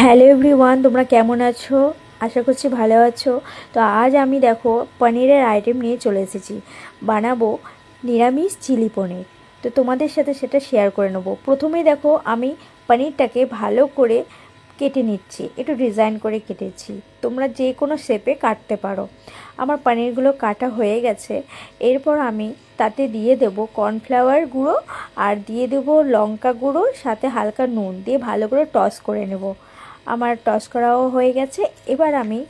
Hello everyone, তোমরা কেমন আছো? আশা করছি ভালো আছো। তো আজ আমি দেখো পনিরের আইটেম নিয়ে চলে এসেছি। বানাবো নিরামিষ চিলি পনির। তো তোমাদের সাথে সেটা শেয়ার করে নেবো। প্রথমেই দেখো আমি পনিরটাকে ভালো করে কেটে নিচ্ছি, একটু ডিজাইন করে কেটেছি। তোমরা যে কোনো শেপে কাটতে পারো। আমার পনিরগুলো কাটা হয়ে গেছে। এরপর আমি তাতে দিয়ে দেবো কর্নফ্লাওয়ার গুঁড়ো আর দিয়ে দেবো লঙ্কা গুঁড়ো, সাথে হালকা নুন দিয়ে ভালো করে টস করে নেব। আমার টস করাও হয়ে গেছে। এবার আমি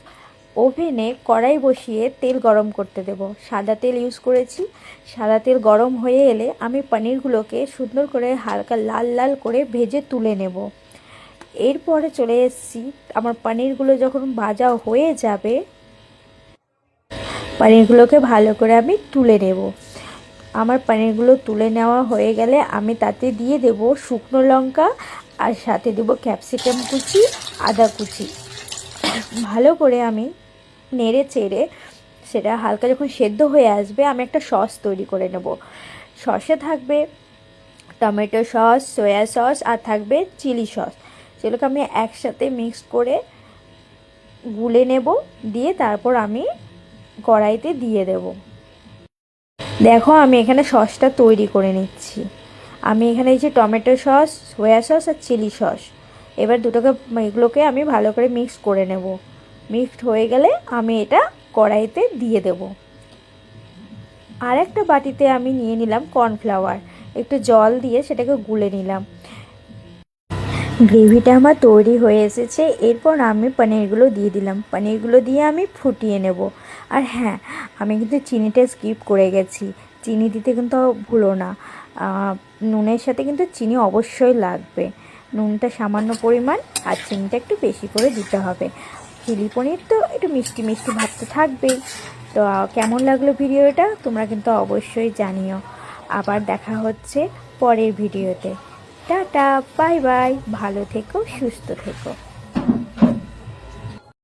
ওভেনে কড়াই বসিয়ে তেল গরম করতে দেব। সাদা তেল ইউজ করেছি। সাদা তেল গরম হয়ে এলে আমি পনিরগুলোকে সুন্দর করে হালকা লাল লাল করে ভেজে তুলে নেব। এরপরে চলে এসেছি, আমার পনিরগুলো যখন ভাজা হয়ে যাবে পনিরগুলোকে ভালো করে আমি তুলে নেব। আমার পনিরগুলো তুলে নেওয়া হয়ে গেলে আমি তাতে দিয়ে দেব শুকনো লঙ্কা আর সাথে দেব ক্যাপসিকাম কুচি, আদা কুচি। ভালো করে আমি নেড়ে চেড়ে সেটা হালকা যখন সেদ্ধ হয়ে আসবে আমি একটা সস তৈরি করে নেব। সসে থাকবে টমেটো সস, সয়া সস আর থাকবে চিলি সস। সেগুলোকে আমি একসাথে মিক্স করে গুলে নেব, দিয়ে তারপর আমি কড়াইতে দিয়ে দেব। দেখো আমি এখানে সসটা তৈরি করে নিচ্ছি। আমি এখানে এই যে টমেটো সস, সয়া সস আর চিলি সস, এবার দুটোকে এগুলোকে আমি ভালো করে মিক্স করে নেব। মিক্সড হয়ে গেলে আমি এটা কড়াইতে দিয়ে দেব। আর একটা বাটিতে আমি নিয়ে নিলাম কর্নফ্লাওয়ার, একটু জল দিয়ে সেটাকে গুলে নিলাম। গ্রেভিটা আমার তৈরি হয়ে এসেছে। এরপর আমি পনিরগুলো দিয়ে দিলাম। পনিরগুলো দিয়ে আমি ফুটিয়ে নেব। আর হ্যাঁ, আমি কিন্তু চিনিটা স্কিপ করে গেছি। চিনি দিতে কিন্তু ভুলো না। নুনের সাথে কিন্তু চিনি অবশ্যই লাগবে। নুনটা সামান্য পরিমাণ আর চিনিটা একটু বেশি করে দিতে হবে। চিলি পনির তো একটু মিষ্টি মিষ্টি ভাব তো থাকবেই। তো কেমন লাগলো ভিডিওটা তোমরা কিন্তু অবশ্যই জানিও। আবার দেখা হচ্ছে পরের ভিডিওতে। টাটা, বাই বাই, ভালো থেকো, সুস্থ থেকো।